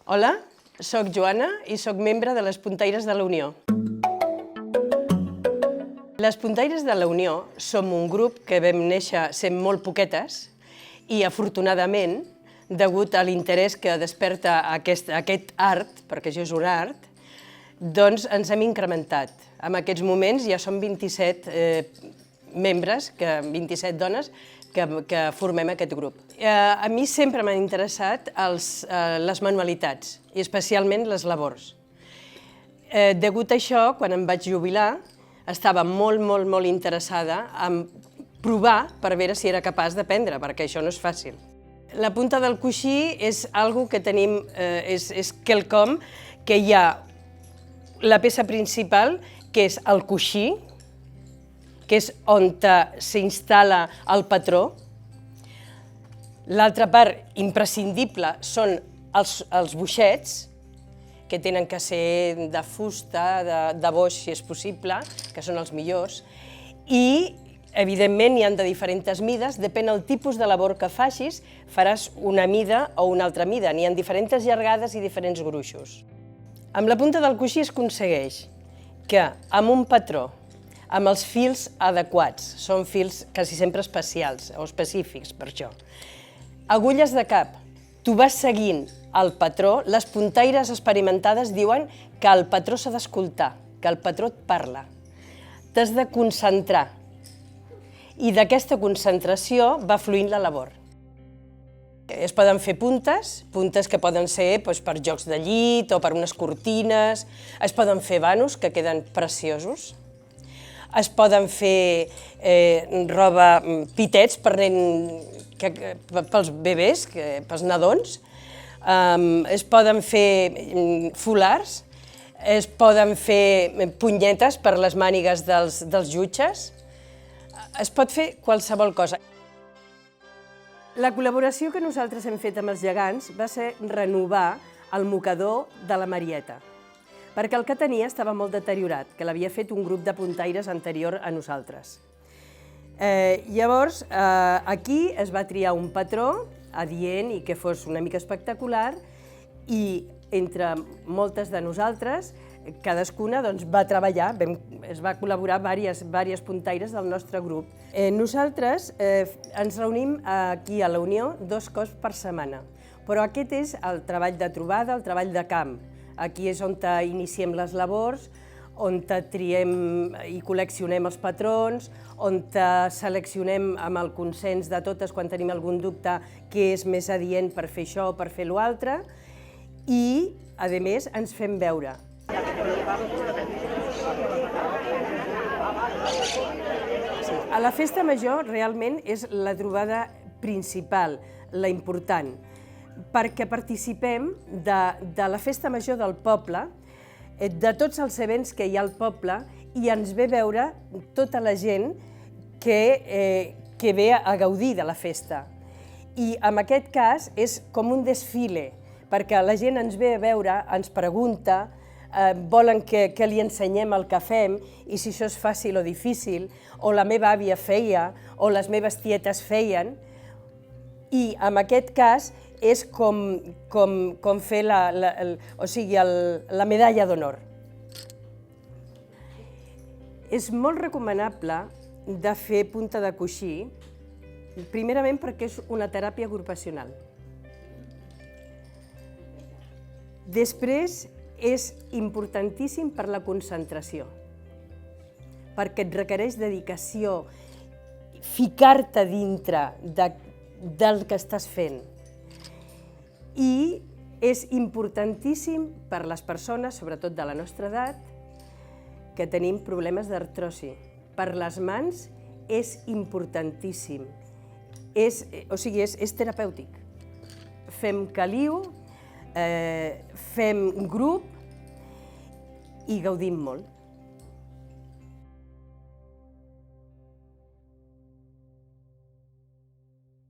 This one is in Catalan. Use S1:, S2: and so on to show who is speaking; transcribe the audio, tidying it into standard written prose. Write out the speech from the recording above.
S1: Hola, soc Joana i soc membre de les Puntaires de la Unió. Les Puntaires de la Unió som un grup que vam néixer sent molt poquetes i, afortunadament, degut a l'interès que desperta aquest art, perquè això és un art, doncs ens hem incrementat. En aquests moments ja som 27 membres, 27 dones, que formem aquest grup. A mi sempre m'han interessat les manualitats, i especialment les labors. Degut a això, quan em vaig jubilar, estava molt interessada en provar per veure si era capaç d'aprendre, perquè això no és fàcil. La punta del coixí és algo que tenim, és quelcom que hi ha la peça principal, que és el coixí, que és on s'instal·la el patró. L'altra part imprescindible són els boixets, que tenen que ser de fusta, de boix, si és possible, que són els millors, i, evidentment, n'hi ha de diferents mides, depèn del tipus de labor que facis, faràs una mida o una altra mida. N'hi ha diferents llargades i diferents gruixos. Amb la punta del coixí es aconsegueix que amb un patró, amb els fils adequats, són fils quasi sempre especials o específics per això. Agulles de cap, tu vas seguint el patró, les puntaires experimentades diuen que el patró s'ha d'escoltar, que el patró et parla. T'has de concentrar i d'aquesta concentració va fluint la labor. Es poden fer puntes que poden ser per jocs de llit o per unes cortines, es poden fer vanos que queden preciosos, es poden fer roba, pitets pels bebès, pels nadons, es poden fer fulars, es poden fer punyetes per les mànigues dels jutges, es pot fer qualsevol cosa. La col·laboració que nosaltres hem fet amb els gegants va ser renovar el mocador de la Marieta, perquè el que tenia estava molt deteriorat, que l'havia fet un grup de puntaires anterior a nosaltres. Llavors, aquí es va triar un patró adient i que fos una mica espectacular i entre moltes de nosaltres, cadascuna va treballar, es va col·laborar diverses puntaires del nostre grup. Nosaltres ens reunim aquí a la Unió 2 cops per setmana, però aquest és el treball de trobada, el treball de camp. Aquí és on iniciem les labors, on triem i col·leccionem els patrons, on seleccionem amb el consens de totes quan tenim algun dubte què és més adient per fer això o per fer l'altre i, a més, ens fem veure. A la festa major realment és la trobada principal, la important, perquè participem de la festa major del poble, de tots els events que hi ha al poble i ens ve veure tota la gent que ve a gaudir de la festa. I en aquest cas és com un desfile, perquè la gent ens ve a veure, ens pregunta, volen que li ensenyem el que fem i si això és fàcil o difícil, o la meva àvia feia, o les meves tietes feien, i en aquest cas és com fer la medalla d'honor. És molt recomanable de fer punta de coixí, primerament perquè és una teràpia ocupacional. Després, és importantíssim per la concentració, perquè et requereix dedicació, ficar-te dintre del que estàs fent. I és importantíssim per les persones, sobretot de la nostra edat, que tenim problemes d'artrosi. Per les mans és importantíssim, és terapèutic. Fem caliu, fem grup i gaudim molt.